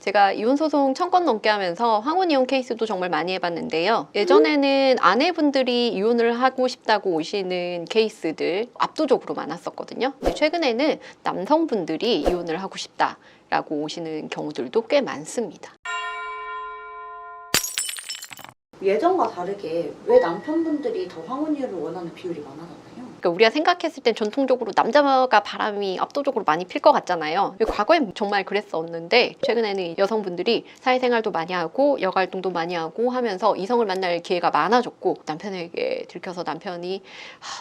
제가 이혼소송 1000건 넘게 하면서 황혼 이혼 케이스도 정말 많이 해봤는데요. 예전에는 아내분들이 이혼을 하고 싶다고 오시는 케이스들 압도적으로 많았었거든요. 근데 최근에는 남성분들이 이혼을 하고 싶다라고 오시는 경우들도 꽤 많습니다. 예전과 다르게 왜 남편분들이 더 황혼이혼을 원하는 비율이 많아졌나요? 그러니까 우리가 생각했을 땐 전통적으로 남자가 바람이 압도적으로 많이 필 것 같잖아요. 과거엔 정말 그랬었는데 최근에는 여성분들이 사회생활도 많이 하고 여가활동도 많이 하고 하면서 이성을 만날 기회가 많아졌고 남편에게 들켜서 남편이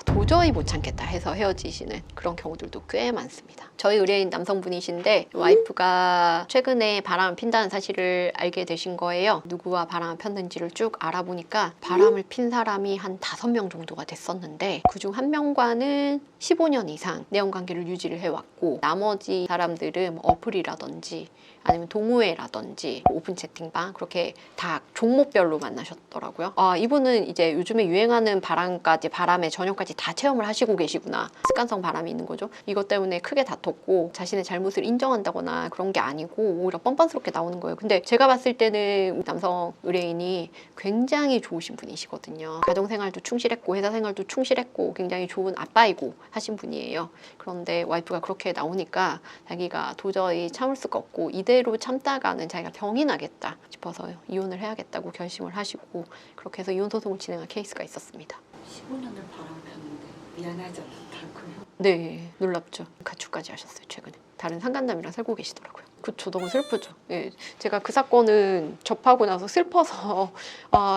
도저히 못 참겠다 해서 헤어지시는 그런 경우들도 꽤 많습니다. 저희 의뢰인 남성분이신데 와이프가 최근에 바람을 핀다는 사실을 알게 되신 거예요. 누구와 바람을 폈는지를 쭉 알아보니까 바람을 핀 사람이 한 5명 정도가 됐었는데 그중 한 명과는 15년 이상 내연관계를 유지를 해왔고 나머지 사람들은 어플이라든지 아니면 동호회라든지 오픈 채팅방 그렇게 다 종목별로 만나셨더라고요. 이분은 이제 요즘에 유행하는 바람의 전형까지 다 체험을 하시고 계시구나. 습관성 바람이 있는 거죠. 이것 때문에 크게 다퉜고 자신의 잘못을 인정한다거나 그런 게 아니고 오히려 뻔뻔스럽게 나오는 거예요. 근데 제가 봤을 때는 남성 의뢰인이 굉장히 좋으신 분이시거든요. 가정생활도 충실했고 회사생활도 충실했고 굉장히 좋은 아빠이고 하신 분이에요. 그런데 와이프가 그렇게 나오니까 자기가 도저히 참을 수가 없고 이대로 참다가는 자기가 병이 나겠다 싶어서 이혼을 해야겠다고 결심을 하시고 그렇게 해서 이혼소송을 진행한 케이스가 있었습니다. 15년을 바람 폈는데 미안하지 않다고요? 네, 놀랍죠. 가출까지 하셨어요, 최근에. 다른 상간남이랑 살고 계시더라고요. 그쵸, 너무 슬프죠. 예, 제가 그 사건은 접하고 나서 슬퍼서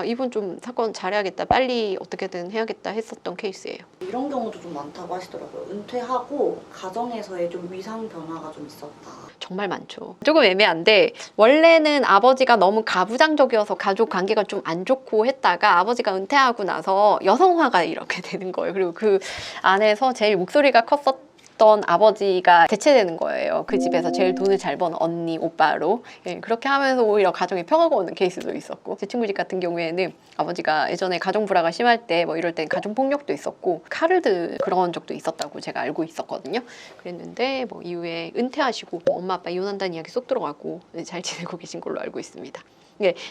이분 좀 사건 잘해야겠다, 빨리 어떻게든 해야겠다 했었던 케이스예요. 이런 경우도 좀 많다고 하시더라고요. 은퇴하고 가정에서의 좀 위상 변화가 좀 있었다. 정말 많죠. 조금 애매한데 원래는 아버지가 너무 가부장적이어서 가족 관계가 좀 안 좋고 했다가 아버지가 은퇴하고 나서 여성화가 이렇게 되는 거예요. 그리고 그 안에서 제일 목소리가 컸었던 아버지가 대체되는 거예요. 그 집에서 제일 돈을 잘 버는 언니, 오빠로. 예, 그렇게 하면서 오히려 가정에 평화가 오는 케이스도 있었고 제 친구 집 같은 경우에는 아버지가 예전에 가정 불화가 심할 때 뭐 이럴 땐 가정 폭력도 있었고 칼을 들 그런 적도 있었다고 제가 알고 있었거든요. 그랬는데 뭐 이후에 은퇴하시고 엄마 아빠 이혼한다는 이야기 쏙 들어가고 잘 지내고 계신 걸로 알고 있습니다.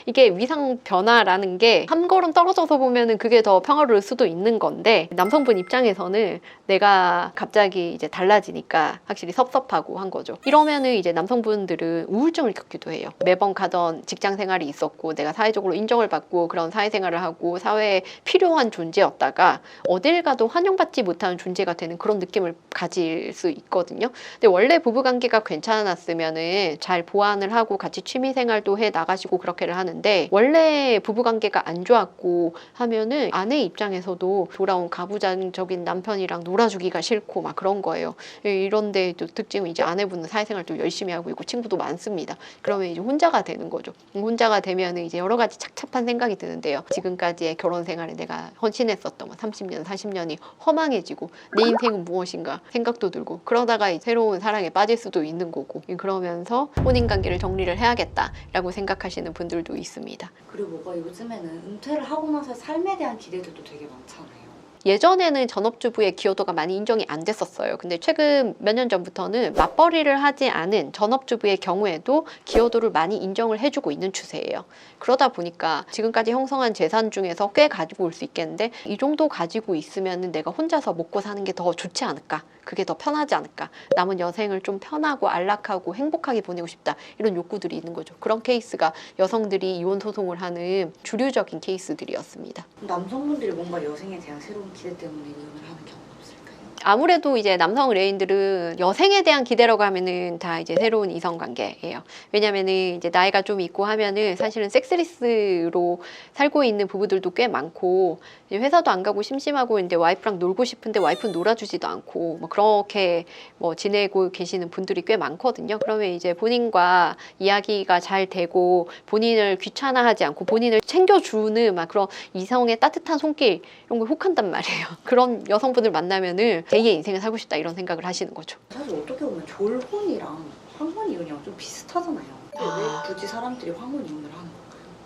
이게 위상 변화라는 게 한 걸음 떨어져서 보면은 그게 더 평화로울 수도 있는 건데 남성분 입장에서는 내가 갑자기 이제 달라지니까 확실히 섭섭하고 한 거죠. 이러면은 이제 남성분들은 우울증을 겪기도 해요. 매번 가던 직장 생활이 있었고 내가 사회적으로 인정을 받고 그런 사회생활을 하고 사회에 필요한 존재였다가 어딜 가도 환영받지 못하는 존재가 되는 그런 느낌을 가질 수 있거든요. 근데 원래 부부관계가 괜찮았으면은 잘 보완을 하고 같이 취미생활도 해 나가시고 그렇게를 하는데 원래 부부관계가 안 좋았고 하면은 아내 입장에서도 돌아온 가부장적인 남편이랑 놀아주기가 싫고 막 그런 거예요. 이런데 또 특징은 이제 아내분은 사회생활도 열심히 하고 있고 친구도 많습니다. 그러면 이제 혼자가 되는 거죠. 혼자가 되면은 이제 여러 가지 착잡한 생각이 드는데요. 지금까지의 결혼 생활에 내가 헌신했었던 30년, 40년이 허망해지고 내 인생은 무엇인가 생각도 들고 그러다가 새로운 사랑에 빠질 수도 있는 거고 그러면서 혼인관계를 정리를 해야겠다라고 생각하시는 분들도 있습니다. 그리고 뭐가 요즘에는 은퇴를 하고 나서 삶에 대한 기대들도 되게 많잖아요. 예전에는 전업주부의 기여도가 많이 인정이 안 됐었어요. 근데 최근 몇 년 전부터는 맞벌이를 하지 않은 전업주부의 경우에도 기여도를 많이 인정을 해주고 있는 추세예요. 그러다 보니까 지금까지 형성한 재산 중에서 꽤 가지고 올 수 있겠는데 이 정도 가지고 있으면 내가 혼자서 먹고 사는 게 더 좋지 않을까? 그게 더 편하지 않을까? 남은 여생을 좀 편하고 안락하고 행복하게 보내고 싶다. 이런 욕구들이 있는 거죠. 그런 케이스가 여성들이 이혼 소송을 하는 주류적인 케이스들이었습니다. 남성분들이 뭔가 여성에 대한 새로운 기대 때문에 이혼을 하는 경우는 없을까요? 아무래도 이제 남성 의뢰인들은 여생에 대한 기대라고 하면은 다 이제 새로운 이성 관계예요. 왜냐면은 이제 나이가 좀 있고 하면은 사실은 섹스리스로 살고 있는 부부들도 꽤 많고 회사도 안 가고 심심하고 이제 와이프랑 놀고 싶은데 와이프는 놀아주지도 않고 뭐 그렇게 뭐 지내고 계시는 분들이 꽤 많거든요. 그러면 이제 본인과 이야기가 잘 되고 본인을 귀찮아하지 않고 본인을 챙겨주는 막 그런 이성의 따뜻한 손길 이런 걸 혹한단 말이에요. 그런 여성분을 만나면은 제2의 인생을 살고 싶다 이런 생각을 하시는 거죠. 사실 어떻게 보면 졸혼이랑 황혼이혼이랑 좀 비슷하잖아요. 근데 왜 굳이 사람들이 황혼이혼을 하는 걸까요?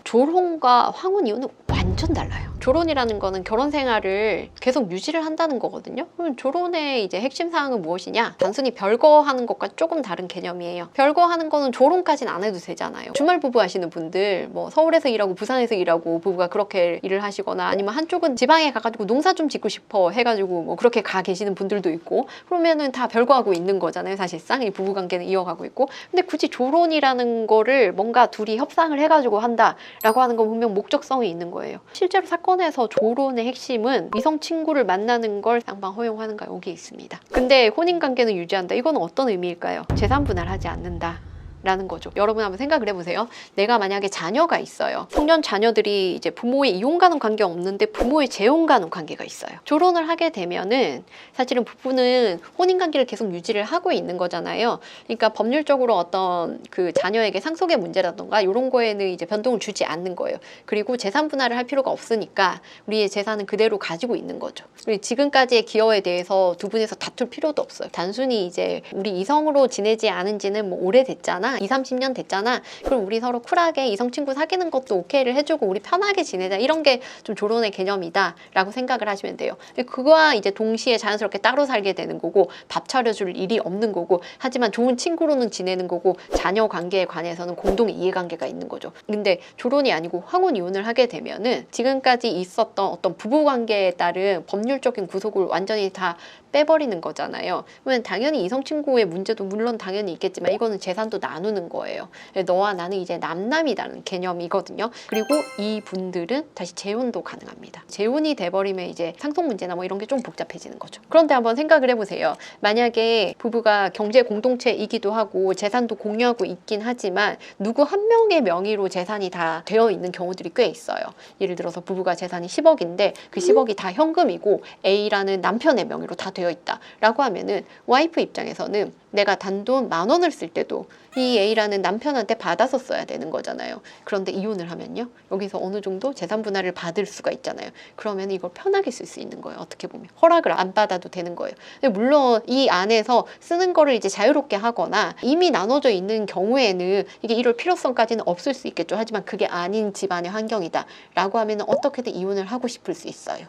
졸혼과 황혼 이혼은 완전 달라요. 조론이라는 거는 결혼 생활을 계속 유지를 한다는 거거든요. 그럼 조론의 이제 핵심 사항은 무엇이냐? 단순히 별거하는 것과 조금 다른 개념이에요. 별거하는 거는 조론까지는 안 해도 되잖아요. 주말 부부 하시는 분들, 뭐 서울에서 일하고 부산에서 일하고 부부가 그렇게 일을 하시거나 아니면 한쪽은 지방에 가가지고 농사 좀 짓고 싶어 해가지고 뭐 그렇게 가 계시는 분들도 있고, 그러면은 다 별거하고 있는 거잖아요. 사실상 이 부부 관계는 이어가고 있고. 근데 굳이 조론이라는 거를 뭔가 둘이 협상을 해가지고 한다라고 하는 건 분명 목적성이 있는 거예요. 실제로 사건에서 조론의 핵심은 이성 친구를 만나는 걸 쌍방 허용하는가 여기 있습니다. 근데 혼인 관계는 유지한다. 이건 어떤 의미일까요? 재산 분할하지 않는다 라는 거죠. 여러분 한번 생각을 해보세요. 내가 만약에 자녀가 있어요. 청년 자녀들이 이제 부모의 이혼 가는 관계 없는데 부모의 재혼 가는 관계가 있어요. 조론을 하게 되면은 사실은 부부는 혼인 관계를 계속 유지를 하고 있는 거잖아요. 그러니까 법률적으로 어떤 그 자녀에게 상속의 문제라던가 이런 거에는 이제 변동을 주지 않는 거예요. 그리고 재산 분할을 할 필요가 없으니까 우리의 재산은 그대로 가지고 있는 거죠. 그리고 지금까지의 기여에 대해서 두 분에서 다툴 필요도 없어요. 단순히 이제 우리 이성으로 지내지 않은 지는 뭐 오래됐잖아. 20, 30년 됐잖아. 그럼 우리 서로 쿨하게 이성 친구 사귀는 것도 오케이를 해주고 우리 편하게 지내자. 이런 게 좀 조론의 개념이다 라고 생각을 하시면 돼요. 그거와 이제 동시에 자연스럽게 따로 살게 되는 거고 밥 차려줄 일이 없는 거고, 하지만 좋은 친구로는 지내는 거고 자녀 관계에 관해서는 공동의 이해관계가 있는 거죠. 근데 조론이 아니고 황혼 이혼을 하게 되면은 지금까지 있었던 어떤 부부 관계에 따른 법률적인 구속을 완전히 다 빼버리는 거잖아요. 그러면 당연히 이성 친구의 문제도 물론 당연히 있겠지만 이거는 재산도 나누는 거예요. 너와 나는 이제 남남이라는 개념이거든요. 그리고 이 분들은 다시 재혼도 가능합니다. 재혼이 돼버리면 이제 상속 문제나 뭐 이런 게 좀 복잡해지는 거죠. 그런데 한번 생각을 해보세요. 만약에 부부가 경제 공동체이기도 하고 재산도 공유하고 있긴 하지만 누구 한 명의 명의로 재산이 다 되어 있는 경우들이 꽤 있어요. 예를 들어서 부부가 재산이 10억인데 그 10억이 다 현금이고 A라는 남편의 명의로 다 되어 있다 라고 하면은 와이프 입장에서는 내가 단돈 10,000원을 쓸 때도 이 A라는 남편한테 받아서 써야 되는 거잖아요. 그런데 이혼을 하면요, 여기서 어느 정도 재산 분할을 받을 수가 있잖아요. 그러면 이걸 편하게 쓸 수 있는 거예요. 어떻게 보면 허락을 안 받아도 되는 거예요. 근데 물론 이 안에서 쓰는 거를 이제 자유롭게 하거나 이미 나눠져 있는 경우에는 이게 이럴 필요성까지는 없을 수 있겠죠. 하지만 그게 아닌 집안의 환경이다 라고 하면 어떻게든 이혼을 하고 싶을 수 있어요.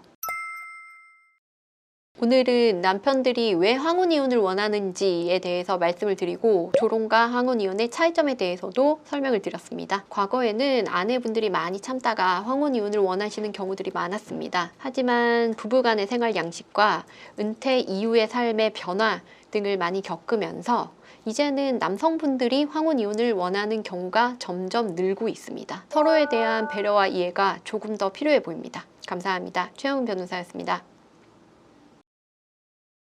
오늘은 남편들이 왜 황혼이혼을 원하는지에 대해서 말씀을 드리고 조론과 황혼이혼의 차이점에 대해서도 설명을 드렸습니다. 과거에는 아내분들이 많이 참다가 황혼이혼을 원하시는 경우들이 많았습니다. 하지만 부부간의 생활 양식과 은퇴 이후의 삶의 변화 등을 많이 겪으면서 이제는 남성분들이 황혼이혼을 원하는 경우가 점점 늘고 있습니다. 서로에 대한 배려와 이해가 조금 더 필요해 보입니다. 감사합니다. 최영은 변호사였습니다.